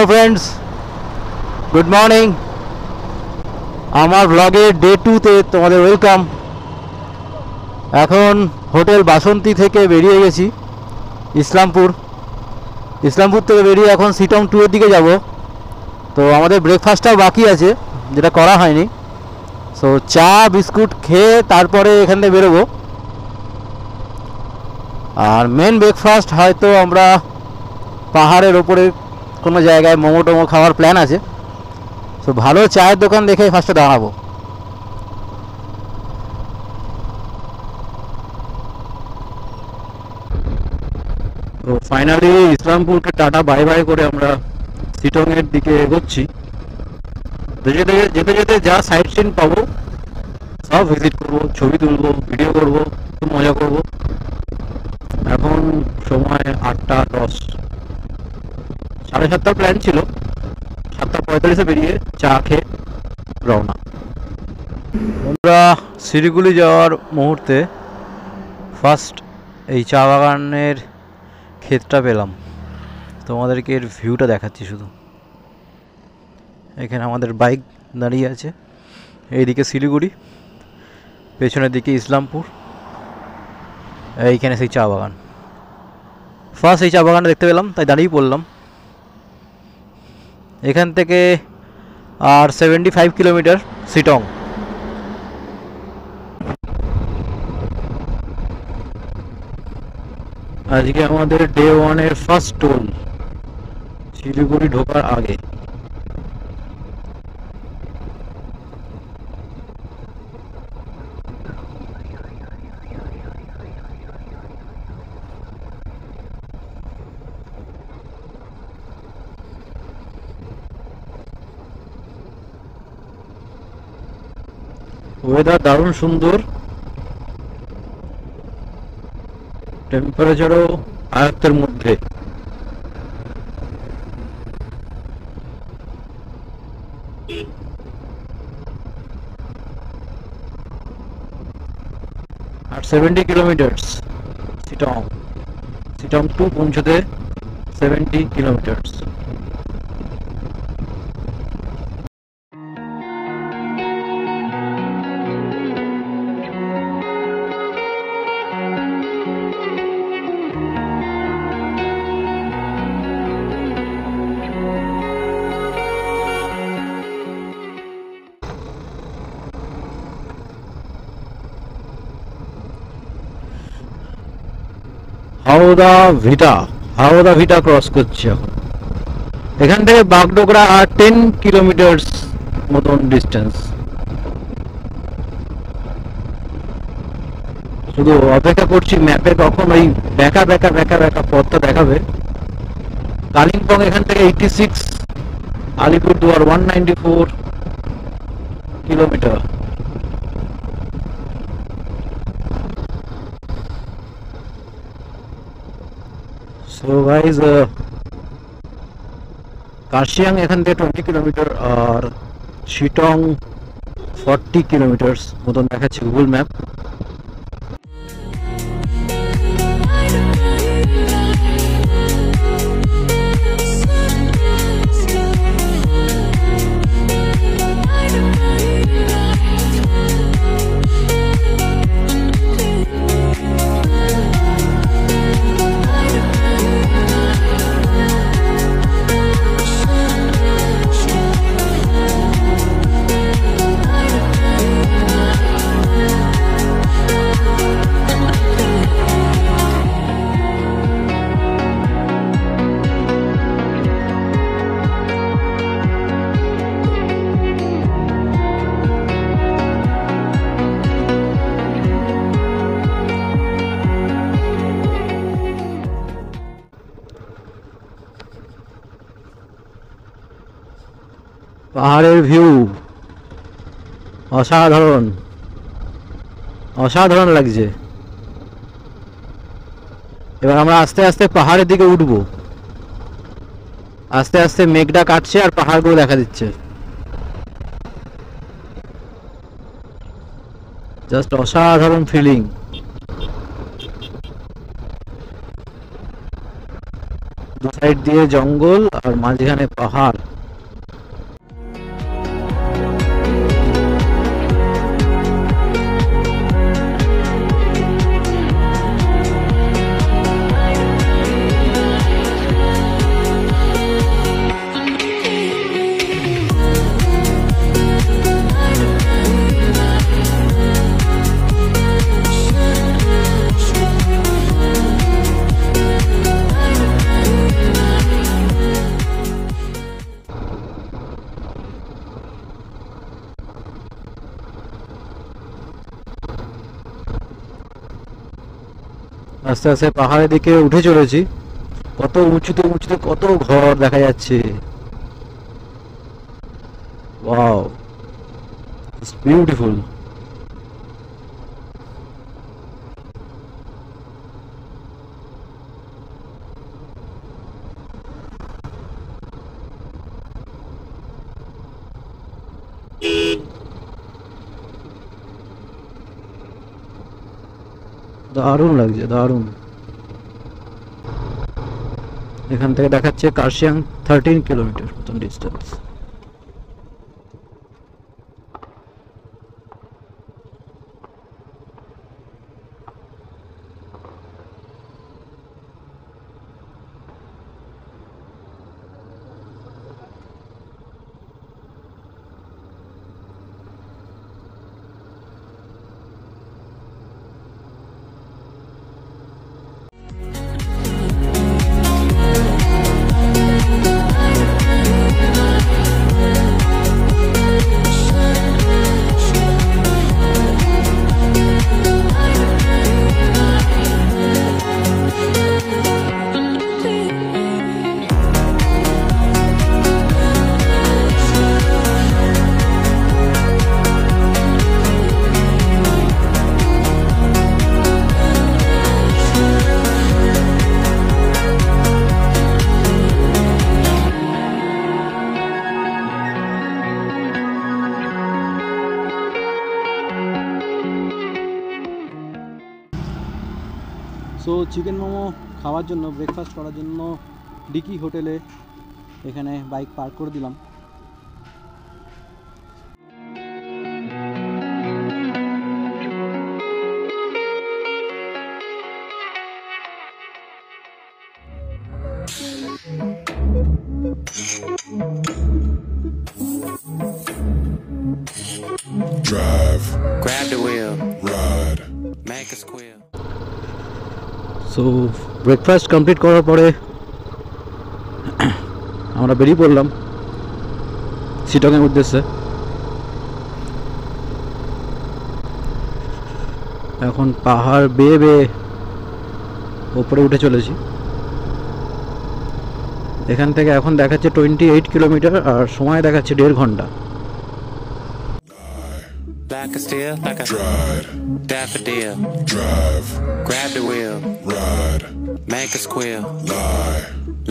Hello friends good morning আমার ব্লগে day 2 তে তোমাদের ওয়েলকাম। এখন হোটেল বাসন্তী থেকে বেরিয়ে গেছি ইসলামপুর থেকে বেরিয়ে এখন সিটং 2 এর দিকে যাব। তো আমাদের ব্রেকফাস্টটাও বাকি আছে যেটা করা হয়নি, সো চা বিস্কুট খেয়ে তারপরে এখান থেকে বেরোবো। আর মেন ব্রেকফাস্ট হয়তো আমরা পাহাড়ের ওপরে কোনো জায়গায় মোমো টোমো খাওয়ার প্ল্যান আছে। তো ভালো চায়ের দোকান দেখে ফার্স্টে দাঁড়াবো। তো ফাইনালি ইসলামপুরকে টাটা বাই বাই করে আমরা সিটং এর দিকে এগোচ্ছি। যেতে যেতে যা সাইট সিন পাবো সব ভিজিট করবো, ছবি তুলবো, ভিডিও করবো, খুব মজা করবো। এখন সময় 8:10, 7:30 প্ল্যান ছিল, 7:45 বেরিয়ে চা খেয়ে রওনা। আমরা শিলিগুড়ি যাওয়ার মুহূর্তে ফার্স্ট এই চা বাগানের ক্ষেতটা পেলাম, তোমাদেরকে এর ভিউটা দেখাচ্ছি। শুধু এখানে আমাদের বাইক দাঁড়িয়ে আছে, এইদিকে শিলিগুড়ি, পেছনের দিকে ইসলামপুর, এইখানে সেই চা বাগান। ফার্স্ট এই চা বাগানটা দেখতে পেলাম তাই দাঁড়িয়ে পড়লাম। এখান থেকে আর 75 কিলোমিটার সিটং। আজকে আমাদের ডে 1 এর ফার্স্ট টোল শিলিগুড়ি ঢোকার আগে। ওয়েদার দারুণ সুন্দর, টেম্পারেচারও আয়ত্তের মধ্যে। আর 70 কিলোমিটার সিটং টু পৌঁছতে 70 কিলোমিটার। হাওদা ভিটা ক্রস করছি এখন। এখান থেকে বাগডোগরা আর 10 কিলোমিটার মতন ডিস্টেন্স। শুধু অপেক্ষা করছি ম্যাপে কখন ওই বেঁকা পথটা দেখাবে। কালিম্পং এখান থেকে 86, Alipurduar 194 kilometre. So guys, Kurseong এখান থেকে 20 কিলোমিটার আর শিটং 40 কিলোমিটার মতন দেখাচ্ছে গুগল ম্যাপ। পাহাড়ের ভিউ অসাধারণ লাগছে। এবার আমরা আস্তে আস্তে পাহাড়ের দিকে উঠবো। আস্তে আস্তে মেঘটা কাটছে আর পাহাড়গুলো দেখা দিচ্ছে। জাস্ট অসাধারণ ফিলিং। দু সাইড দিয়ে জঙ্গল আর মাঝখানে পাহাড়। আস্তে আস্তে পাহাড়ের দিকে উঠে চলেছি। কত উঁচুতে উঁচুতে কত ঘর দেখা যাচ্ছে। Wow, it's beautiful. দারুণ লাগছে, দারুণ। এখান থেকে দেখাচ্ছে কার্শিয়াং 13 কিলোমিটার মতন ডিস্টেন্স। সো চিকেন মোমো খাওয়ার জন্য, ব্রেকফাস্ট করার জন্য ডিকি হোটেলে এখানে বাইক পার্ক করে দিলাম। Drive, grab the wheel, ride, make a squeal. So breakfast complete করার পরে আমরা বেরিয়ে পড়লাম শিটংয়ের উদ্দেশ্যে। এখন পাহাড় বেয়ে বেয়ে ওপরে উঠে চলেছি। এখান থেকে এখন দেখাচ্ছে 28 কিলোমিটার আর সময় দেখাচ্ছে 1.5 ঘন্টা। Like a steel, like a ride, daffodil, drive, grab the wheel, ride, make a squeal, lie,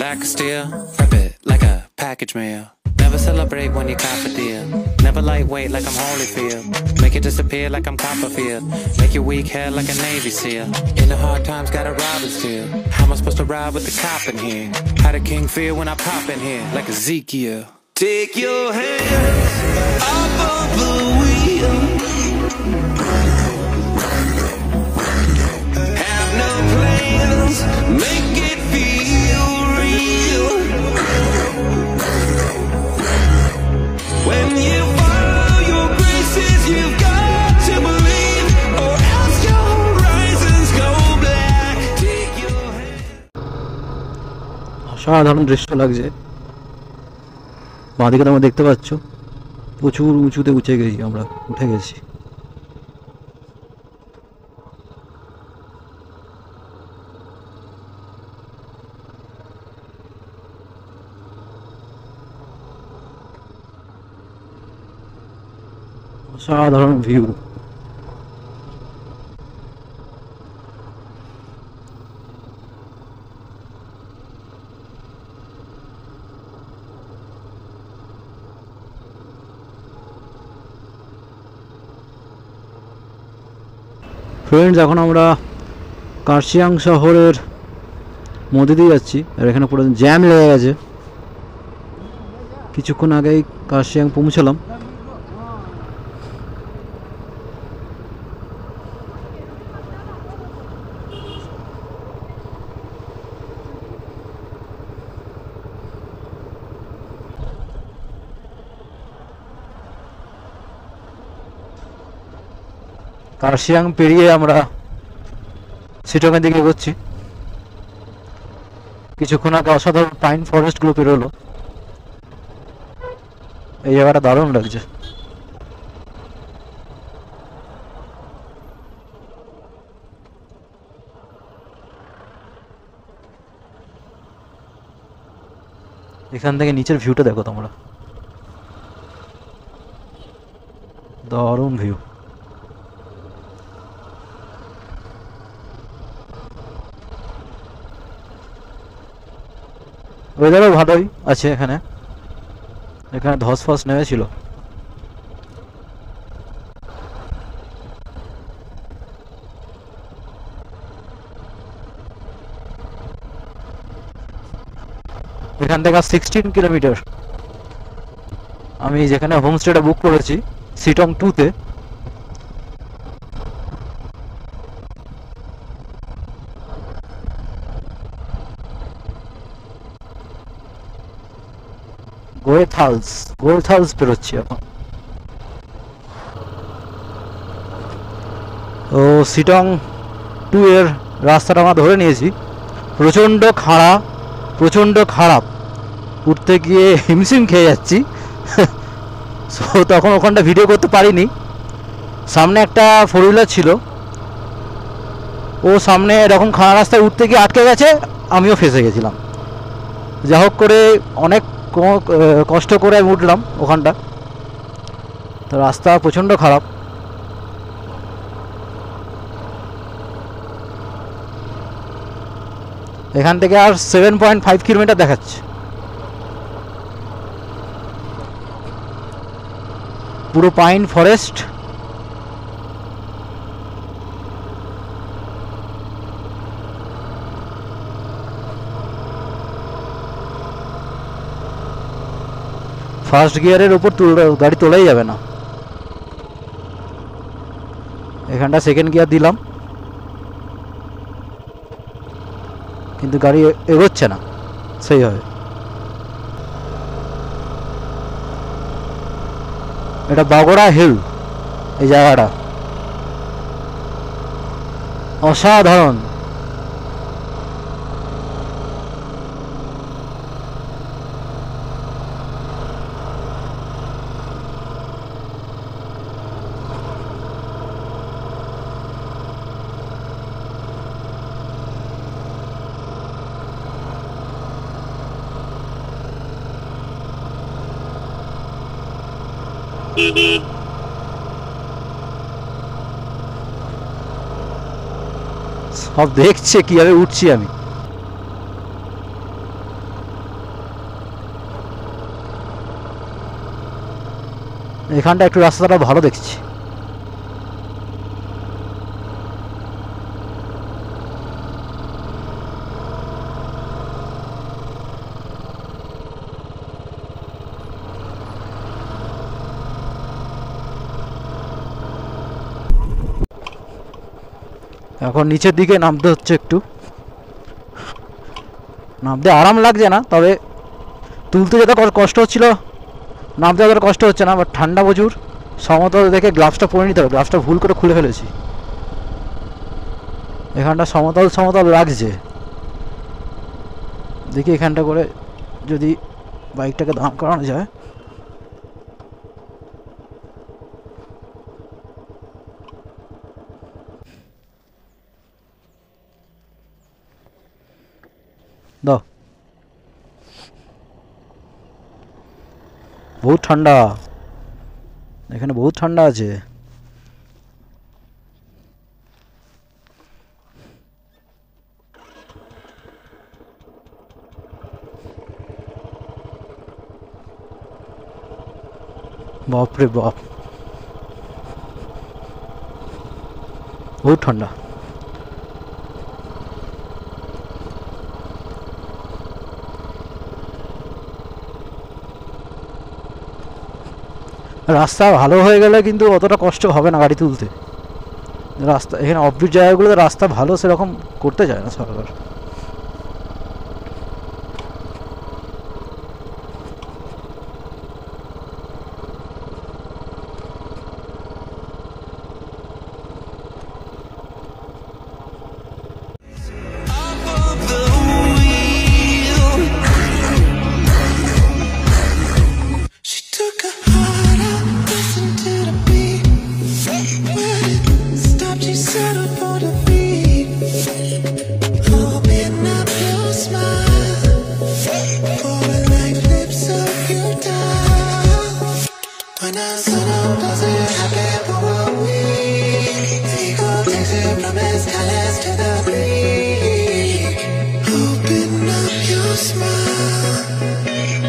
like a steel, wrap it like a package meal. Never celebrate when you cop a deal. Never lightweight like I'm Holyfield. Make it disappear like I'm Copperfield. Make your weak hair like a Navy SEAL. In the hard times, got a rob and steal. How am I supposed to ride with the cop in here? How the king feel when I pop in here? Like Ezekiel. Take your hands off of the wheel. Have no plans, make it feel real. When you follow your graces, you've got to believe, or else your horizons go black. Take your hand. অসাধারণ দৃশ্য লাগছে। বাঁদিকে তোমরা দেখতে পাচ্ছ প্রচুর উঁচুতে উঠে গেছি, আমরা উঠে গেছি। অসাধারণ ভিউ। ফ্রেন্ডস, এখন আমরা কার্শিয়াং শহরের মধ্যে দিয়ে যাচ্ছি, আর এখানে পুরো জ্যাম লেগে গেছে। কিছুক্ষণ আগেই কার্শিয়াং পৌঁছলাম। কার্শিয়াং পেরিয়ে আমরা শিটংয়ের দিকে এগোচ্ছি। কিছুক্ষণ আগে অসাধারণ পাইন ফরেস্ট গুলো পেরোলো। এই জায়গাটা দারুণ লাগছে। এখান থেকে নিচের ভিউটা দেখো তোমরা, দারুণ ভিউ। ওয়েদারও ভালোই আছে এখানে। এখানে ধস ফস নেমেছিল। এখান থেকে 16 কিলোমিটার। আমি যেখানে হোমস্টেটা বুক করেছি সিটং 2-তে, গোয়েথালস পেরোচ্ছি এখন। ও সিটং 2 এর রাস্তাটা আমরা ধরে নিয়েছি। প্রচণ্ড খারাপ, উঠতে গিয়ে হিমশিম খেয়ে যাচ্ছি। সো তখন ওখানটা ভিডিও করতে পারিনি। সামনে একটা 4 হুইলার ছিল, ও সামনে এরকম খাড়া রাস্তায় উঠতে গিয়ে আটকে গেছে, আমিও ফেঁসে গেছিলাম। যা হোক করে অনেক কষ্ট করে আমি উঠলাম ওখানটা। তো রাস্তা প্রচণ্ড খারাপ। এখান থেকে আর 7.5 কিলোমিটার দেখাচ্ছে। পুরো পাইন ফরেস্ট। ফার্স্ট গিয়ারের উপর গাড়ি তোলাই যাবে না। এখানটা সেকেন্ড গিয়ার দিলাম, কিন্তু গাড়ি এগোচ্ছে না সেইভাবে। এটা বাগড়া হিল, এই জায়গাটা অসাধারণ। সব দেখছে কিভাবে উঠছি আমি। এখানটা একটু রাস্তাটা ভালো দেখছি। এখন নিচের দিকে নামতে হচ্ছে, একটু নামতে আরাম লাগছে না, তবে তুলতে যত কষ্ট হচ্ছিল নামতে অতটা কষ্ট হচ্ছে না। বাট ঠান্ডা প্রচুর, সমতল দেখে গ্লাভসটা পরে নিতে হবে, গ্লাভসটা ভুল করে খুলে ফেলেছি। এখানটা সমতল লাগছে। দেখি এখানটা করে যদি বাইকটাকে দাঁড় করানো যায়। দাও, বহুত ঠান্ডা এখানে, বহুত ঠান্ডা আছে। বাপরে বাপ, বহুত ঠান্ডা। রাস্তা ভালো হয়ে গেলে কিন্তু অতটা কষ্ট হবে না গাড়ি তুলতে। রাস্তা এখানে অফবিট জায়গাগুলোতে রাস্তা ভালো সেরকম করতে চায় না সরকার। She took her heart out, listened to the beat. When it stopped, she settled for the beat. Open up your smile, for a life flips up your dial. When the sun up, doesn't happen for a week. Ego takes it from its colors to the bleak. Open up your smile,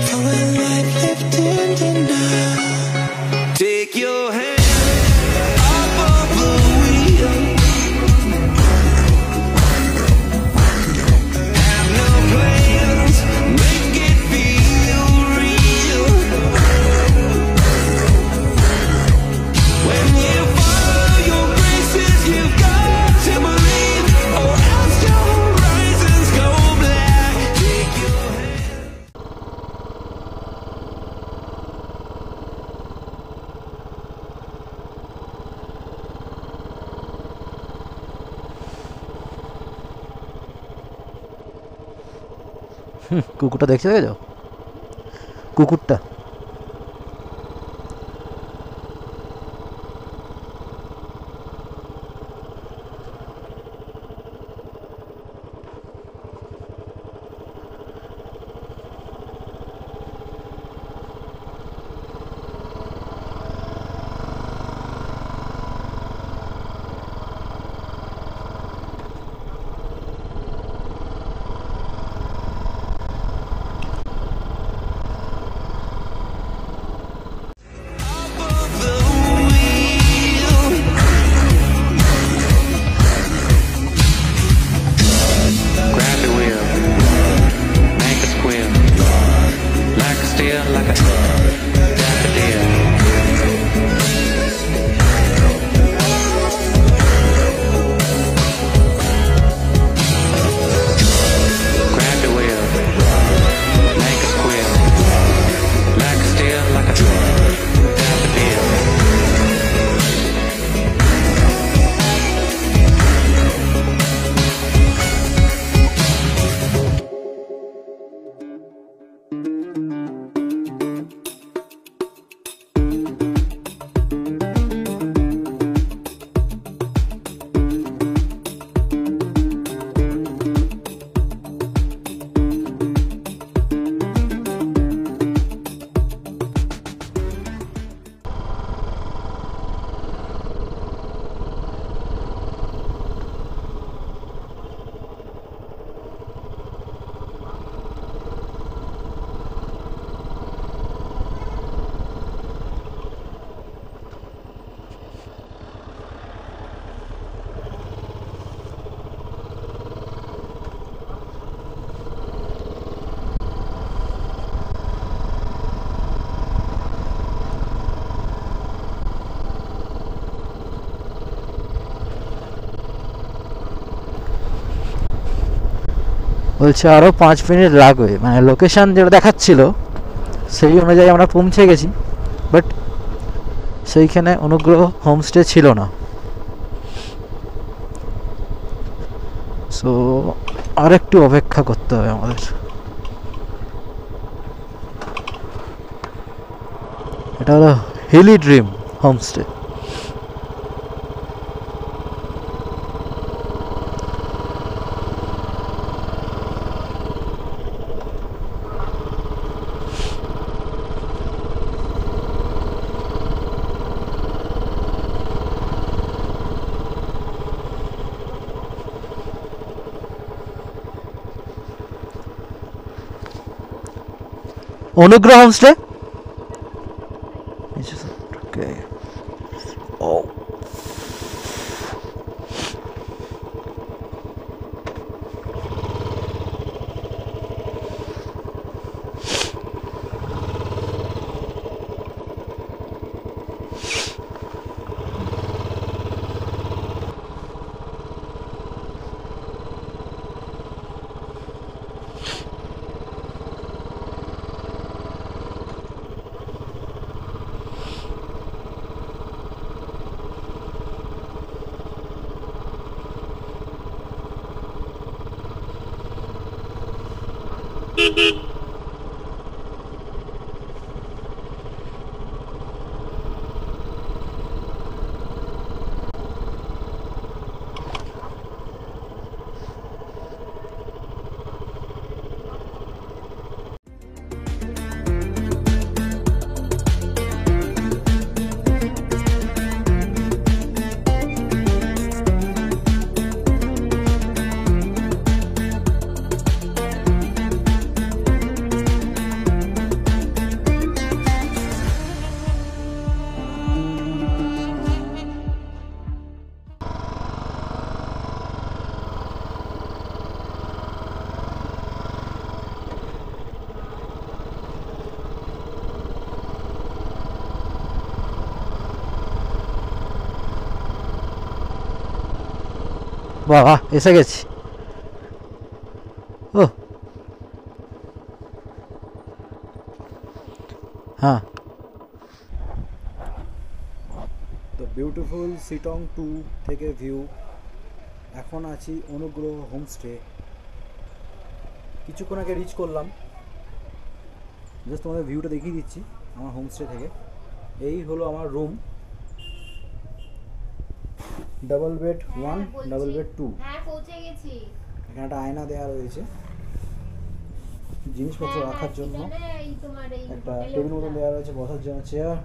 for a life lifted tonight. Take your hand off of the wheel. Have no plans, make it feel real. When you follow your graces, you've got to believe, or else your horizons go black. Take your কুকুরটা দেখতে গেছো? কুকুরটা grab the wheel, make a squeal, like a steel, like a daffodil. Grab the wheel, make a squeal, like a steel, like a daffodil. বলছে আরও 5 minute লাগবে, মানে location যেটা দেখাচ্ছিল সেই অনুযায়ী আমরা পৌঁছে গেছি, বাট সেইখানে অনুগ্রহ হোমস্টে ছিল না। সো আর একটু অপেক্ষা করতে হবে আমাদের। এটা হলো হিলি ড্রিম হোমস্টে। অনুগ্রহ হোমস্টে। ওকে ও বাহ এসে গেছি। ও হ্যাঁ, তো বিউটিফুল সিটং 2 থেকে ভিউ। এখন আছি অনুগ্রহ হোমস্টে, কিছুক্ষণ আগে রিচ করলাম। জাস্ট তোমাদের ভিউটা দেখিয়ে দিচ্ছি আমার হোমস্টে থেকে। এই হলো আমার room, double bed 1, double bed 2। হ্যাঁ পৌঁছে গেছি। এখানে একটা আয়না দেওয়া রয়েছে জিনিসপত্র রাখার জন্য, একটা টেবিল মতো দেওয়া রয়েছে বসার জন্য, চেয়ার,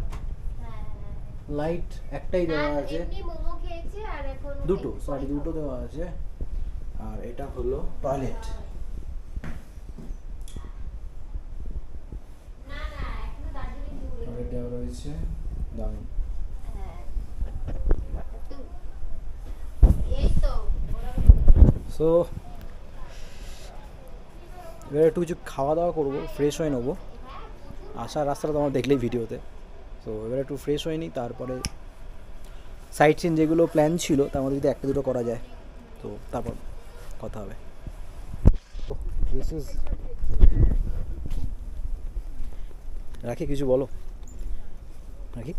লাইট একটাই দেওয়া আছে, দুটো দেওয়া আছে। আর এটা হলো টয়লেট। টয়লেট দেওয়া রয়েছে, দারুণ। সো এবার একটু কিছু খাওয়া দাওয়া করবো, ফ্রেশ হয়ে নেবো। আসার রাস্তাটা তোমার দেখলেই ভিডিওতে। তো এবার একটু ফ্রেশ হয়ে নিই, তারপরে সাইট সিন যেগুলো প্ল্যান ছিল তার মধ্যে যদি একটা দুটো করা যায় তো তারপর কথা হবে। রাখি, কিছু বলো রাখি।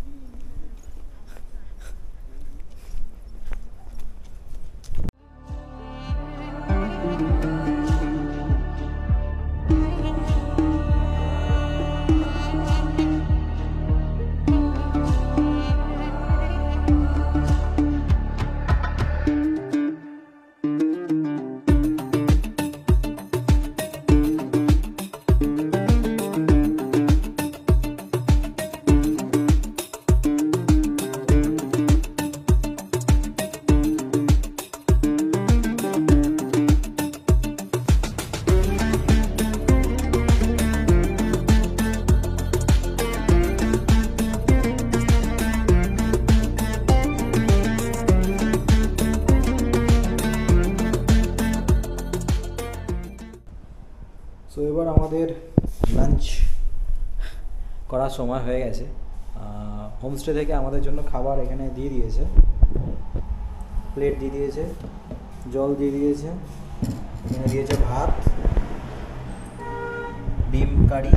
সো এবার আমাদের লাঞ্চ করার সময় হয়ে গেছে। হোমস্টে থেকে আমাদের জন্য খাবার এখানে দিয়ে দিয়েছে, প্লেট দিয়ে দিয়েছে, জল দিয়ে দিয়েছে, এখানে দিয়েছে ভাত, ডিম কারি,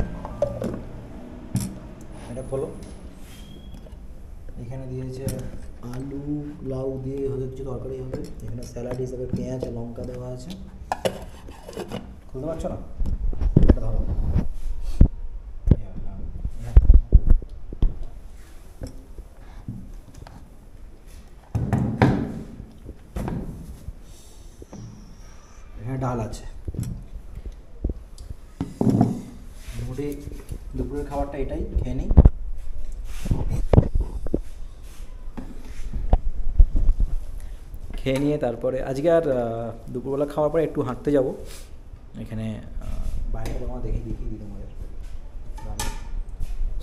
এটা খোলো, এখানে দিয়েছে আলু লাউ দিয়ে হয়তো কিছু তরকারি হবে, এখানে স্যালাড হিসাবে পেঁয়াজ আর লঙ্কা দেওয়া আছে। খুলতে পারছো না? এটা ধরো, এখানে ডাল আছে। মোটামুটি দুপুরের খাবারটা এটাই, খেয়ে নিই। খেয়ে নিয়ে তারপরে আজকে আর দুপুরবেলা খাওয়ার পরে একটু হাঁটতে যাব। এখানে বাইরে তোমার দেখিয়ে দিই তোমাদের।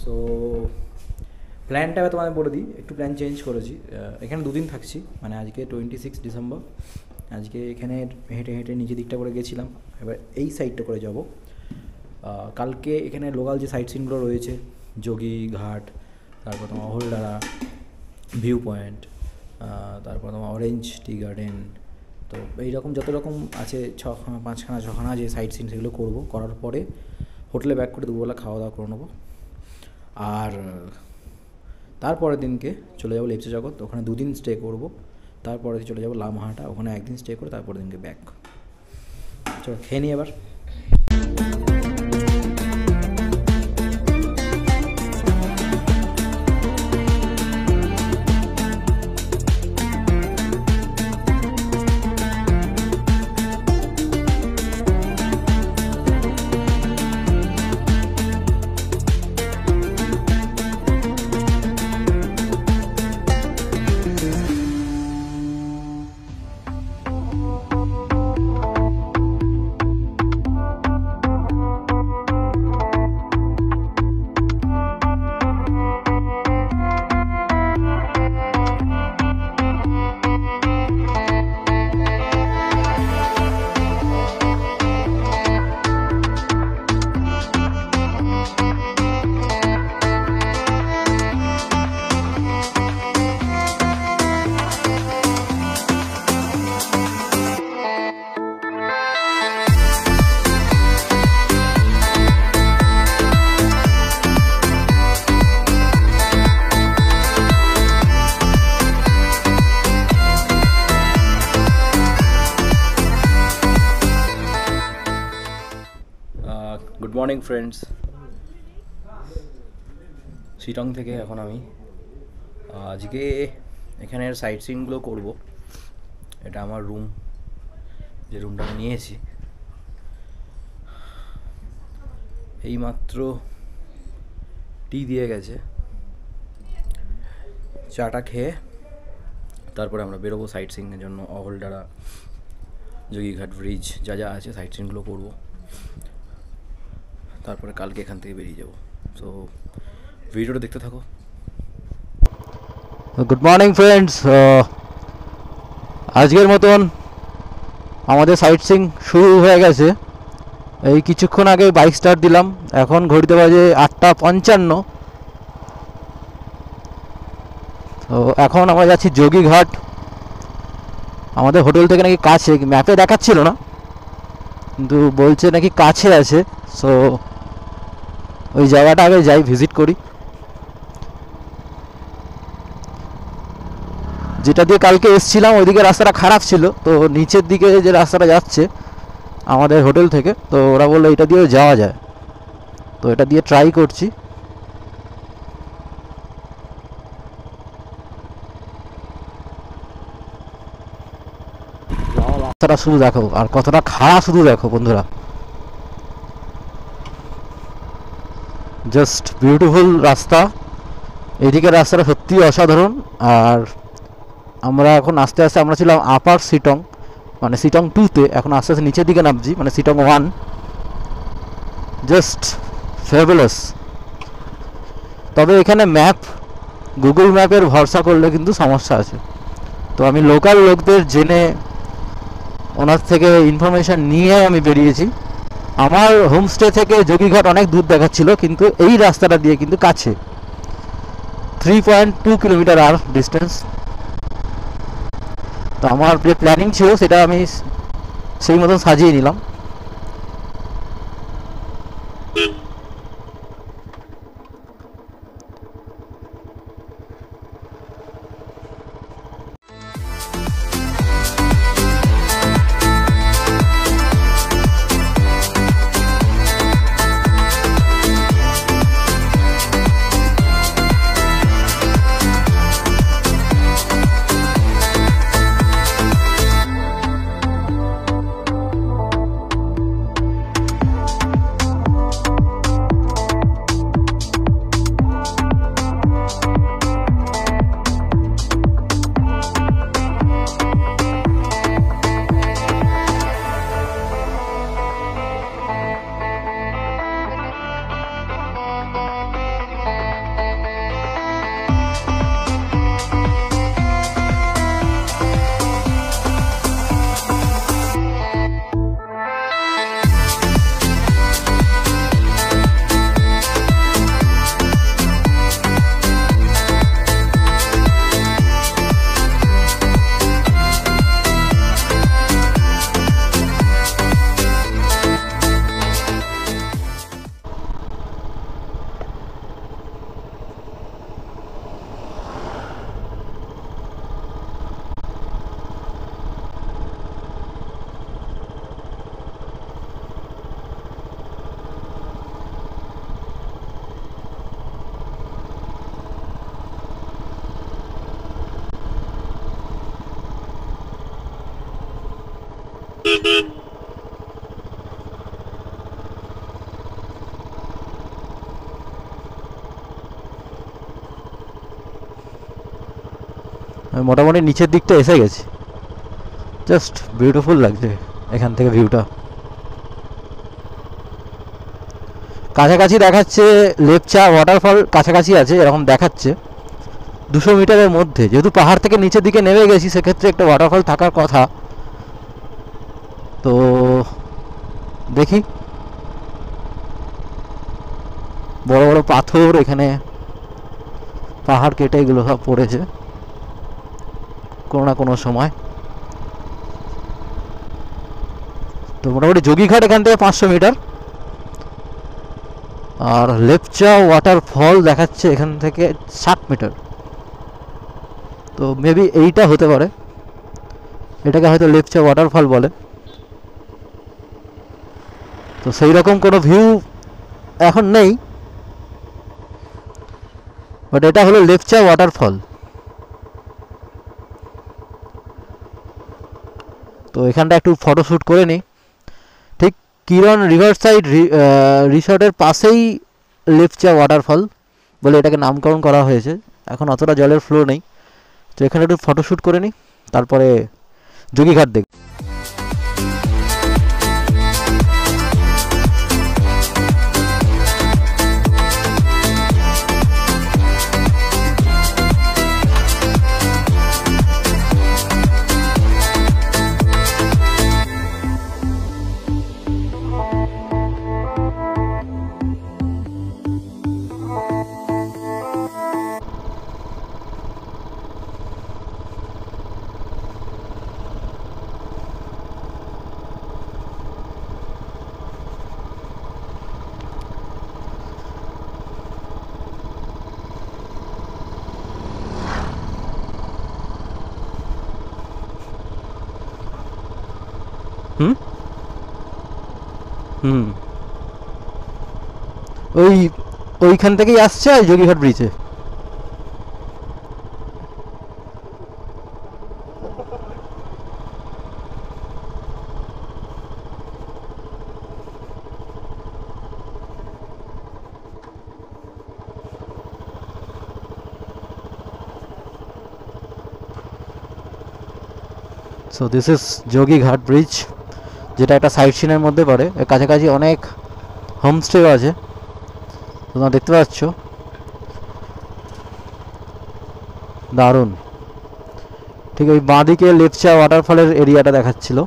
সো প্ল্যানটা তোমাদের বলে দিই, একটু প্ল্যান চেঞ্জ করেছি। এখানে দুদিন থাকছি, মানে আজকে 26 ডিসেম্বর। আজকে এখানে হেঁটে হেঁটে নিচের দিকটা করে গেছিলাম, এবার এই সাইডটা করে যাব। কালকে এখানে লোকাল যে সাইট সিনগুলো রয়েছে, যোগী ঘাট, তারপর তোমার হোলডারা ভিউ পয়েন্ট, তারপর তোমার অরেঞ্জ টি গার্ডেন, তো এইরকম যত রকম আছে 5খানা যে সাইট সিন সেগুলো করবো। করার পরে হোটেলে ব্যাক করে দুপুরবেলা খাওয়া দাওয়া করে নেবো। আর তারপরের দিনকে চলে যাবো লেপচা জগৎ, ওখানে 2 দিন স্টে করবো। তারপরে চলে যাবো লামহাটা, ওখানে 1 দিন স্টে করে তারপরের দিনকে ব্যাক। চলো খেয়ে নিই এবার। মর্নিং ফ্রেন্ডস, শিটং থেকে এখন আমি আজকে এখানের সাইট সিনগুলো করব। এটা আমার রুম, যে রুমটা আমি নিয়েছি। এইমাত্র টি দিয়ে গেছে, চাটা খেয়ে তারপরে আমরা বেরোবো সাইট সিনের জন্য। অহলডারা, যোগীঘাট ব্রিজ, যা যা আছে সাইট সিনগুলো করবো। তারপরে কালকে এখান থেকে বেরিয়ে যাব। সো ভিডিওটা দেখতে থাকো। গুড মর্নিং ফ্রেন্ডস, আজকের মতন আমাদের সাইট সিং শুরু হয়ে গেছে। এই কিছুক্ষণ আগে বাইক স্টার্ট দিলাম, এখন ঘড়িতে বাজে 8:55। তো এখন আমরা যাচ্ছি যোগীঘাট। আমাদের হোটেল থেকে নাকি কাছে, ম্যাপে দেখাচ্ছিল না কিন্তু বলছে নাকি কাছে আছে। সো ওই জায়গাটা আগে যাই, ভিজিট করি। যেটা দিয়ে কালকে এসছিলাম ওইদিকে রাস্তাটা খারাপ ছিল, তো নিচের দিকে যে রাস্তাটা যাচ্ছে আমাদের হোটেল থেকে, তো ওরা বললো এটা দিয়েও যাওয়া যায়, তো এটা দিয়ে ট্রাই করছি। রাস্তাটা শুধু দেখো, আর কতটা খারাপ শুধু দেখো বন্ধুরা, জাস্ট বিউটিফুল রাস্তা। এদিকে রাস্তাটা সত্যি অসাধারণ। আর আমরা এখন আস্তে আস্তে, আমরা ছিলাম আপার শিটং, মানে শিটং 2-তে, এখন আস্তে আস্তে নিচের দিকে নামছি, মানে শিটং 1। Just fabulous. তবে এখানে ম্যাপ, গুগল ম্যাপের ভরসা করলে কিন্তু সমস্যা আছে। তো আমি লোকাল লোকদের জেনে ওনার থেকে ইনফরমেশান নিয়ে আমি বেরিয়েছি। আমার হোমস্টে থেকে যোগীঘাট অনেক দূর দেখাচ্ছিল, কিন্তু এই রাস্তাটা দিয়ে কিন্তু কাছে, 3.2 কিলোমিটার আর ডিস্টেন্স। তো আমার যে প্ল্যানিং ছিল সেটা আমি সেই মতন সাজিয়ে নিলাম। মোটামুটি নিচের দিকটা এসে গেছি। জাস্ট বিউটিফুল লাগছে এখান থেকে ভিউটা। কাছাকাছি দেখাচ্ছে, লেপচা ওয়াটারফল কাছাকাছি আছে এরকম দেখাচ্ছে, 200 মিটারের মধ্যে। যেহেতু পাহাড় থেকে নিচের দিকে নেমে গেছি, সেক্ষেত্রে একটা ওয়াটারফল থাকার কথা। তো দেখি, বড় বড় পাথর এখানে, পাহাড় কেটে এগুলো সব পড়েছে কোনো না কোনো সময়। তো মোটামুটি যোগীঘাট এখান থেকে 500 মিটার, আর লেপচা ওয়াটারফল দেখাচ্ছে এখান থেকে 60 মিটার। তো মেবি এইটা হতে পারে, এটাকে হয়তো লেপচা ওয়াটারফল বলে। তো সেই রকম কোনো ভিউ এখন নেই, বাট এটা হলো লেপচা ওয়াটারফল। তো এখানটা একটু ফটোশ্যুট করে নিই। ঠিক কিরণ রিভার সাইড রিসর্টের পাশেই লেপচা ওয়াটারফল বলে এটাকে নামকরণ করা হয়েছে। এখন অতটা জলের ফ্লো নেই, তো এখানে একটু ফটোশ্যুট করে নিই, তারপরে যোগীঘাট দেখব। ওইখান থেকেই আসছে যোগীঘাট ব্রিজে। So this is Jogighat bridge, যেটা একটা সাইট সিনের মধ্যে পড়ে। এর কাছাকাছি অনেক হোমস্টেও আছে, তোমরা দেখতে পাচ্ছ, দারুণ। ঠিক ওই বাঁদিকে লেপচা ওয়াটারফলের এরিয়াটা দেখাচ্ছিল,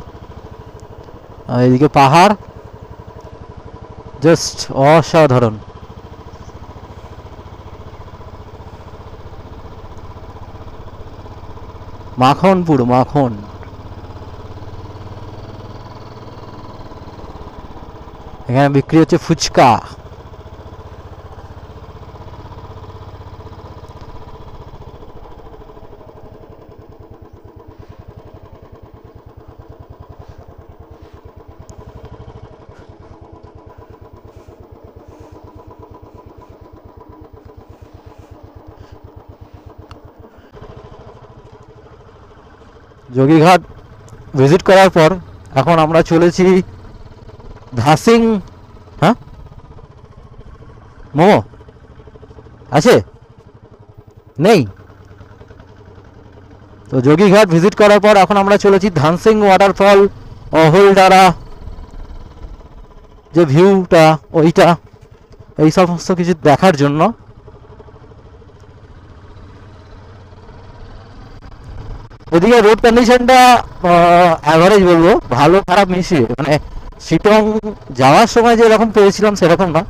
আর এদিকে পাহাড়, জাস্ট অসাধারণ। মাখনপুর, মাখন। এখানে বিক্রি হচ্ছে ফুচকা। যোগীঘাট ভিজিট করার পর এখন আমরা চলেছি ধাসিং। হ্যাঁ, মোমো আছে? নেই? তো যোগীঘাট ভিজিট করার পর এখন আমরা চলেছি ধানসিং ওয়াটারফল, অহলডারা যে ভিউটা ওইটা, এই সমস্ত কিছু দেখার জন্য। ওদিকে রোড কন্ডিশনটা অ্যাভারেজ বলবো, ভালো খারাপ মিশিয়ে, মানে শিটং যাওয়ার সময় যেরকম পেয়েছিলাম সেরকম না,